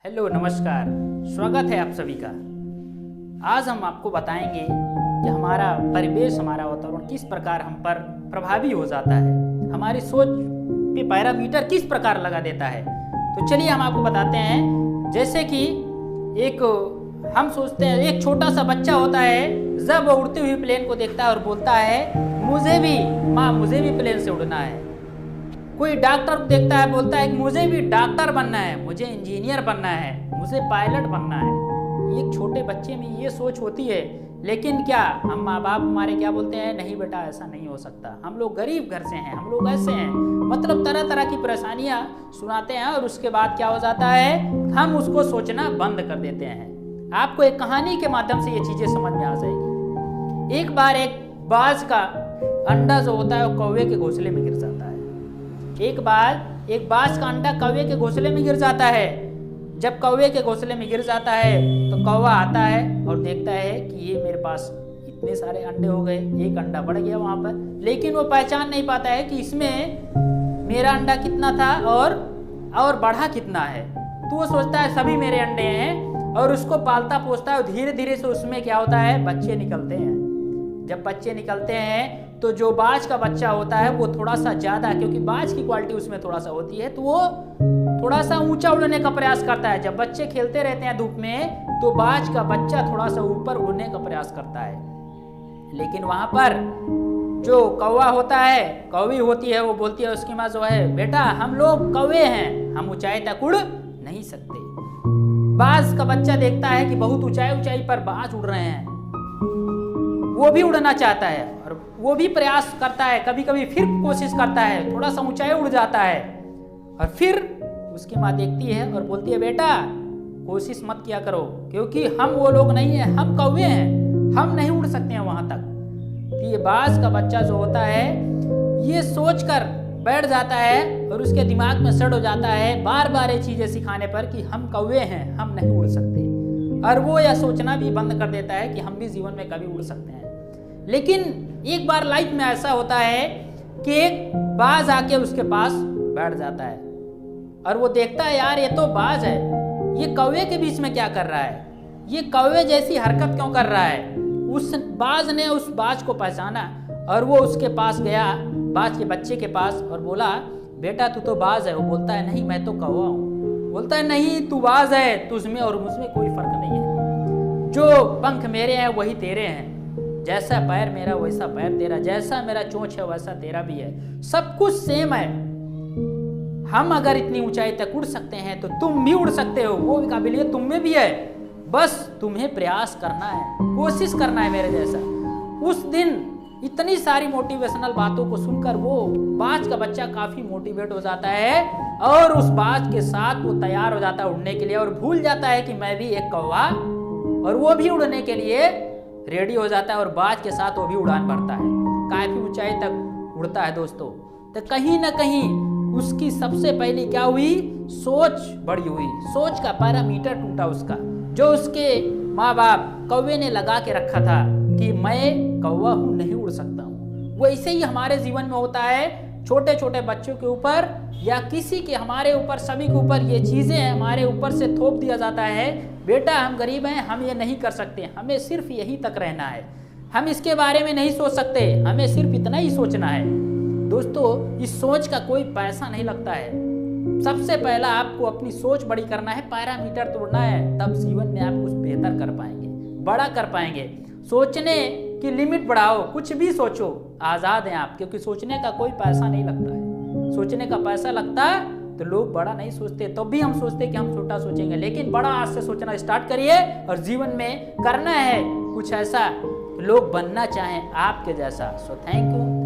Hello नमस्कार, स्वागत है आप सभी का। आज हम आपको बताएंगे कि हमारा परिवेश, हमारा वातावरण किस प्रकार हम पर प्रभावी हो जाता है, हमारी सोच पे पैरामीटर किस प्रकार लगा देता है। तो चलिए हम आपको बताते हैं। जैसे कि हम सोचते हैं एक छोटा सा बच्चा होता है, जब वो उड़ती हुई प्लेन को देखता है और बोलता है मुझे भी प्लेन से उड़ना है। कोई डॉक्टर को देखता है, बोलता है कि मुझे भी डॉक्टर बनना है, मुझे इंजीनियर बनना है, मुझे पायलट बनना है। एक छोटे बच्चे में ये सोच होती है, लेकिन क्या हम माँ बाप हमारे क्या बोलते हैं, नहीं बेटा ऐसा नहीं हो सकता, हम लोग गरीब घर से हैं, हम लोग ऐसे हैं, मतलब तरह तरह की परेशानियां सुनाते हैं। और उसके बाद क्या हो जाता है, हम उसको सोचना बंद कर देते हैं। आपको एक कहानी के माध्यम से ये चीजें समझ में आ जाएगी। एक बार एक बाज का अंडा जो होता है वो कौवे के घोंसले में गिर जाता है। एक बार एक बाज का अंडा कौवे के घोंसले में गिर जाता है। जब कौवे के घोंसले में गिर जाता है तो कौवा आता है और देखता है कि ये मेरे पास इतने सारे अंडे हो गए, एक अंडा बढ़ गया वहां पर, लेकिन वो पहचान नहीं पाता है कि इसमें मेरा अंडा कितना था और बढ़ा कितना है। तो वो सोचता है सभी मेरे अंडे हैं और उसको पालता पोसता है। धीरे धीरे से उसमें क्या होता है, बच्चे निकलते हैं। जब बच्चे निकलते हैं तो जो बाज का बच्चा होता है वो थोड़ा सा ज्यादा, क्योंकि बाज की क्वालिटी उसमें थोड़ा सा होती है, तो वो थोड़ा सा ऊंचा उड़ने का प्रयास करता है। जब बच्चे खेलते रहते हैं धूप में तो बाज का बच्चा थोड़ा सा ऊपर उड़ने का प्रयास करता है, लेकिन वहां पर जो कौवा होता है, कौवी होती है, वो बोलती है उसकी माँ जो है, बेटा हम लोग कौवे हैं, हम ऊंचाई तक उड़ नहीं सकते। बाज का बच्चा देखता है कि बहुत ऊंचाई पर बाज उड़ रहे हैं, वो भी उड़ना चाहता है और वो भी प्रयास करता है, कभी कभी फिर कोशिश करता है, थोड़ा सा ऊंचाई उड़ जाता है और फिर उसकी माँ देखती है और बोलती है, बेटा कोशिश मत किया करो, क्योंकि हम वो लोग नहीं हैं, हम कौवे हैं, हम नहीं उड़ सकते हैं वहां तक। तो ये बाज का बच्चा जो होता है ये सोचकर बैठ जाता है और उसके दिमाग में सेट हो जाता है बार बार ये चीजें सिखाने पर कि हम कौवे हैं, हम नहीं उड़ सकते, और वो यह सोचना भी बंद कर देता है कि हम भी जीवन में कभी उड़ सकते हैं। लेकिन एक बार लाइफ में ऐसा होता है कि एक बाज आके उसके पास बैठ जाता है और वो देखता है, यार ये तो बाज है, ये कौवे के बीच में क्या कर रहा है, ये कौवे जैसी हरकत क्यों कर रहा है। उस बाज ने उस बाज को पहचाना और वो उसके पास गया, बाज के बच्चे के पास, और बोला, बेटा तू तो बाज है। वो बोलता है, नहीं मैं तो कौवा हूँ। बोलता है, नहीं तू बाज है, तुझमें और मुझमें कोई फर्क नहीं है, जो पंख मेरे हैं वही तेरे हैं, जैसा पैर मेरा वैसा पैर तेरा, जैसा मेरा चोंच है वैसा तेरा भी है, सब कुछ सेम है। हम अगर इतनी ऊंचाई तक उड़ सकते हैं तो तुम भी उड़ सकते हो, वो काबिलियत तुम में भी है, बस तुम्हें प्रयास करना है, कोशिश करना है मेरे जैसा। उस दिन इतनी सारी मोटिवेशनल बातों को सुनकर वो बाज का बच्चा काफी मोटिवेट हो जाता है और उस बाज के साथ वो तैयार हो जाता है उड़ने के लिए, और भूल जाता है कि मैं भी एक कौवा, और वो भी उड़ने के लिए रेडी हो जाता है और बाज के साथ वो भी उड़ान भरता है, काफी ऊंचाई तक उड़ता है दोस्तों। तो कहीं ना कहीं उसकी सबसे पहले क्या हुई, सोच बड़ी हुई, सोच का पैरामीटर टूटा उसका, जो उसके माँ बाप कौवे ने लगा के रखा था कि मैं कौवा हूँ, नहीं उड़ सकता हूँ। वैसे ही हमारे जीवन में होता है, छोटे छोटे बच्चों के ऊपर या किसी के, हमारे ऊपर, सभी के ऊपर ये चीजें हमारे ऊपर से थोप दिया जाता है, बेटा हम गरीब हैं, हम ये नहीं कर सकते, हमें सिर्फ यहीं तक रहना है, हम इसके बारे में नहीं सोच सकते, हमें सिर्फ इतना ही सोचना है। दोस्तों इस सोच का कोई पैसा नहीं लगता है। सबसे पहला आपको अपनी सोच बड़ी करना है, पैरामीटर तोड़ना है, तब जीवन में आप कुछ बेहतर कर पाएंगे, बड़ा कर पाएंगे। सोचने की लिमिट बढ़ाओ, कुछ भी सोचो, आजाद हैं आप, क्योंकि सोचने का कोई पैसा नहीं लगता है। सोचने का पैसा लगता है तो लोग बड़ा नहीं सोचते, तो भी हम सोचते कि हम छोटा सोचेंगे, लेकिन बड़ा आज से सोचना स्टार्ट करिए और जीवन में करना है कुछ ऐसा लोग बनना चाहें आपके जैसा। So thank you.